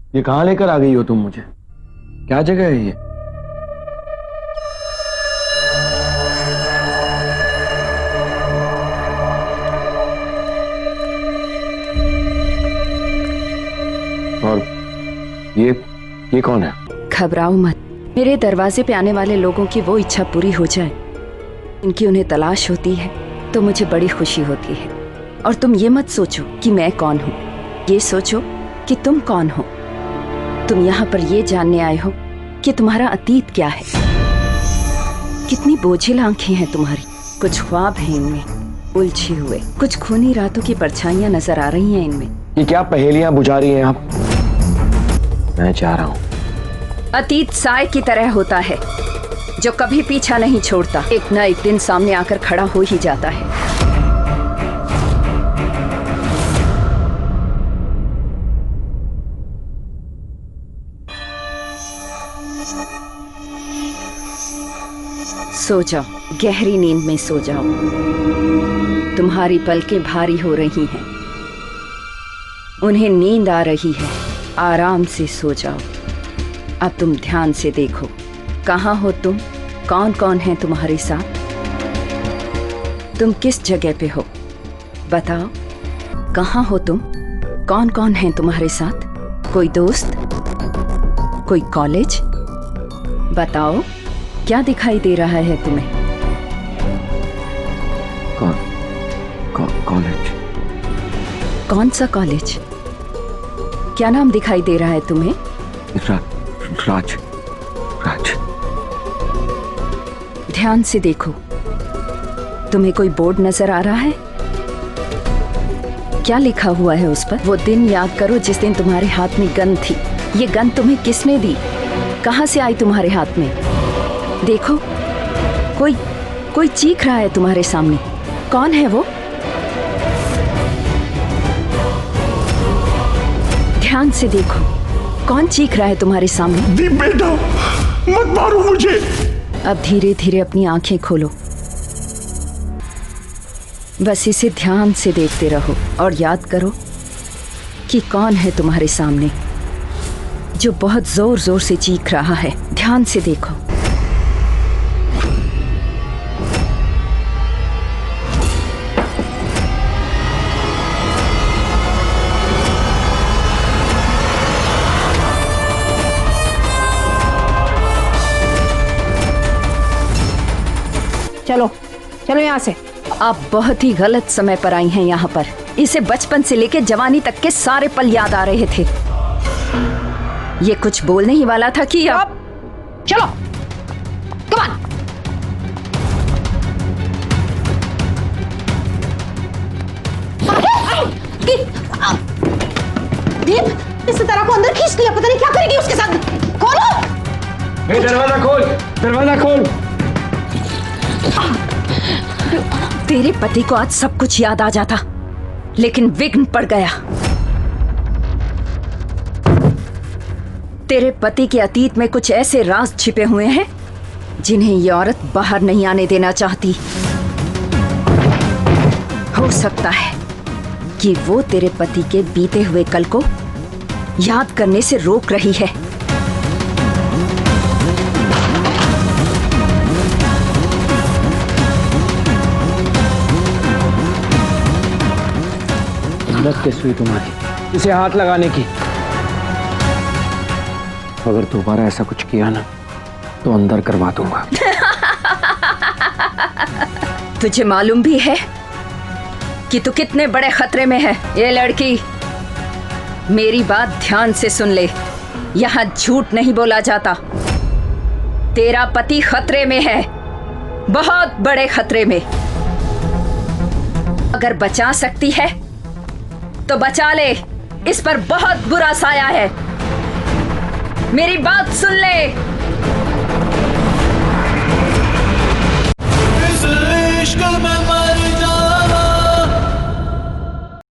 ये कहाँ लेकर आ गई हो तुम मुझे? क्या जगह है ये? और ये कौन है? घबराओ मत, मेरे दरवाजे पे आने वाले लोगों की वो इच्छा पूरी हो जाए इनकी उन्हें तलाश होती है तो मुझे बड़ी खुशी होती है। और तुम ये मत सोचो कि मैं कौन हूँ, ये सोचो कि तुम कौन हो। तुम यहाँ पर ये जानने आए हो कि तुम्हारा अतीत क्या है। कितनी बोझिल आंखें हैं तुम्हारी, कुछ ख्वाब हैं इनमें उलझे हुए, कुछ खूनी रातों की परछाइयां नजर आ रही हैं इनमें। ये क्या पहेलियां बुझा रही हैं आप? मैं चाह रहा हूँ। अतीत साए की तरह होता है जो कभी पीछा नहीं छोड़ता, एक न एक दिन सामने आकर खड़ा हो ही जाता है। सो जाओ, गहरी नींद में सो जाओ। तुम्हारी पलकें भारी हो रही हैं, उन्हें नींद आ रही है, आराम से सो जाओ। अब तुम ध्यान से देखो, कहाँ हो तुम, कौन कौन है तुम्हारे साथ, तुम किस जगह पे हो, बताओ। कहाँ हो तुम, कौन कौन है तुम्हारे साथ, कोई दोस्त, कोई कॉलेज, बताओ क्या दिखाई दे रहा है तुम्हें? कॉलेज। कौन सा कॉलेज? क्या नाम दिखाई दे रहा है तुम्हें? राज। ध्यान से देखो, तुम्हें कोई बोर्ड नजर आ रहा है? क्या लिखा हुआ है उस पर? वो दिन याद करो जिस दिन तुम्हारे हाथ में गन थी। ये गन तुम्हें किसने दी, कहां से आई तुम्हारे हाथ में? देखो, कोई चीख रहा है तुम्हारे सामने। कौन है वो? ध्यान से देखो, कौन चीख रहा है तुम्हारे सामने? दीप बेटा, मत मारो मुझे। अब धीरे धीरे अपनी आंखें खोलो, बस इसे ध्यान से देखते रहो और याद करो कि कौन है तुम्हारे सामने जो बहुत जोर जोर से चीख रहा है। ध्यान से देखो। चलो चलो यहाँ से। आप बहुत ही गलत समय पर आई हैं यहाँ पर। इसे बचपन से लेकर जवानी तक के सारे पल याद आ रहे थे। ये कुछ बोलने ही वाला था कि अब चलो, कम ऑन। दीप, इस तरह को अंदर खींच लिया, पता नहीं क्या करेगी उसके साथ। खोलो। दरवाजा खोल, दरवाजा खोल। तेरे पति को आज सब कुछ याद आ जाता, लेकिन विघ्न पड़ गया। तेरे पति के अतीत में कुछ ऐसे राज छिपे हुए हैं जिन्हें ये औरत बाहर नहीं आने देना चाहती। हो सकता है कि वो तेरे पति के बीते हुए कल को याद करने से रोक रही है। हिम्मत कैसे हुई तुम्हारी इसे हाथ लगाने की? अगर दोबारा ऐसा कुछ किया ना तो अंदर करवा दूंगा। तुझे मालूम भी है कि तू कितने बड़े खतरे में है। ये लड़की, मेरी बात ध्यान से सुन ले, यहाँ झूठ नहीं बोला जाता। तेरा पति खतरे में है, बहुत बड़े खतरे में। अगर बचा सकती है तो बचा ले, इस पर बहुत बुरा साया है। मेरी बात सुन ले। इस इश्क में